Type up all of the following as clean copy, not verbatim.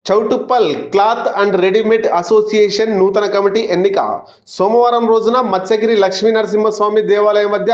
Choutuppal cloth and readymade association నూతన committee ఎన్నిక సోమవారం రోజున మత్స్యగిరి లక్ష్మీ నరసింహస్వామి దేవాలయం మధ్య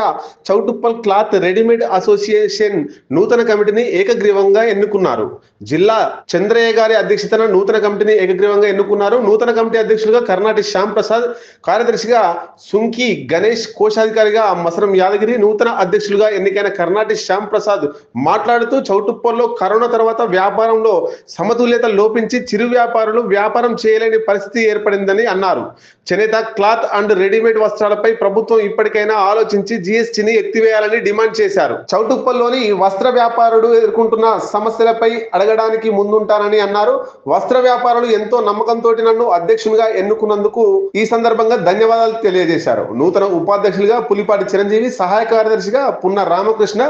చౌటుప్పల్ క్లాత్ రెడీమేడ్ అసోసియేషన్ నూతన కమిటీని ఏకగ్రీవంగా ఎన్నుకున్నారు. జిల్లా చంద్రయ్య గారి అధ్యక్షతన నూతన కమిటీని ఏకగ్రీవంగా ఎన్నుకున్నారు. నూతన కమిటీ అధ్యక్షులుగా కర్ణాటి శ్యామ్ ప్రసాద్, కార్యదర్శిగా సుంకి గణేష్, కోశాధికారిగా మసరం యాదగిరి, నూతన అధ్యక్షులుగా ఎన్నికైన కర్ణాటి శ్యామ్ ప్రసాద్ మాట్లాడుతూ చౌటుప్పల్లో కరోనా తర్వాత వ్యాపారంలో సమతుల్యత లోపించి చిరు వ్యాపారులు వ్యాపారం చేయలేని పరిస్థితి ఏర్పడిందని అన్నారు. చేనేత క్లాత్ అండ్ రెడీమేడ్ వస్త్రాలపై ప్రభుత్వం ఇప్పటికైనా ఆలోచించి జీఎస్టీని ఎత్తివేయాలని డిమాండ్ చేశారు. చౌటుప్పల్లోని వస్త్ర వ్యాపారుడు ఎదుర్కొంటున్న సమస్యలపై అడగడానికి ముందుంటానని అన్నారు. వస్త్ర వ్యాపారులు ఎంతో నమ్మకంతో నన్ను అధ్యక్షునిగా ఎన్నుకున్నందుకు ఈ సందర్భంగా ధన్యవాదాలు తెలియజేశారు. నూతన ఉపాధ్యక్షులుగా పులిపాటి చిరంజీవి, సహాయ కార్యదర్శిగా పున్న రామకృష్ణ,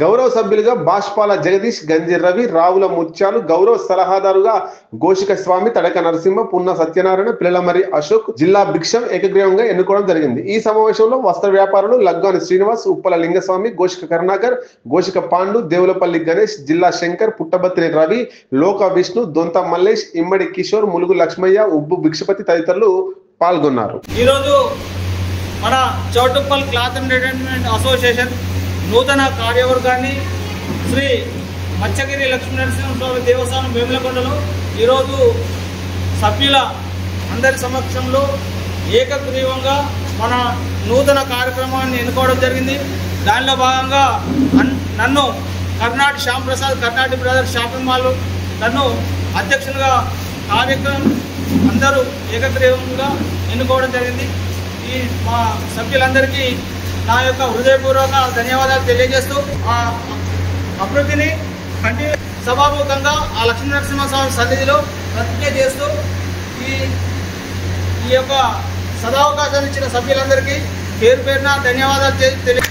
గౌరవ సభ్యులుగా బాష్పాల జగదీష్, గంజి రవి, రావుల ముత్యాలు, గౌరవ సలహాదారుగా గోషిక స్వామి, తడక నరసింహ, పున్న సత్యనారాయణ, పిల్లలమరి అశోక్, జిల్లా భిక్షం ఏకగ్రీవంగా ఎన్నుకోవడం జరిగింది. ఈ సమావేశంలో వస్త్ర వ్యాపారులు లగ్గాని శ్రీనివాస్, ఉప్పల లింగస్వామి, గోషిక కరుణాకర్, గోషిక పాండు, దేవులపల్లి గణేష్, జిల్లా శంకర్, పుట్టబత్తిని రవి, లోక విష్ణు, దొంత మల్లేష్, ఇమ్మడి కిషోర్, ములుగు లక్ష్మయ్య, ఉబ్బు భిక్షపతి తదితరులు పాల్గొన్నారు. ఈరోజు మన Choutuppal cloth and readymade association నూతన కార్యవర్గాన్ని శ్రీ మత్స్యగిరి లక్ష్మీ నరసింహస్వామి దేవస్థానం వేములకొండలో ఈరోజు సభ్యుల అందరి సమక్షంలో ఏకగ్రీవంగా మన నూతన కార్యక్రమాన్ని ఎన్నుకోవడం జరిగింది. దానిలో భాగంగా నన్ను Karnati Shyam Prasad, Karnati brothers shopping mall నన్ను అధ్యక్షునిగా కార్యక్రమం అందరూ ఏకగ్రీవంగా ఎన్నుకోవడం జరిగింది. ఈ మా సభ్యులందరికీ నా యొక్క హృదయపూర్వక ధన్యవాదాలు తెలియజేస్తూ ఆ అభివృద్ధిని కంటిన్యూ సభాముఖంగా ఆ లక్ష్మీ నరసింహస్వామి సన్నిధిలో ప్రతిజ్ఞ చేస్తూ ఈ యొక్క సదావకాశాన్ని ఇచ్చిన సభ్యులందరికీ పేరు పేరున ధన్యవాదాలు తెలియ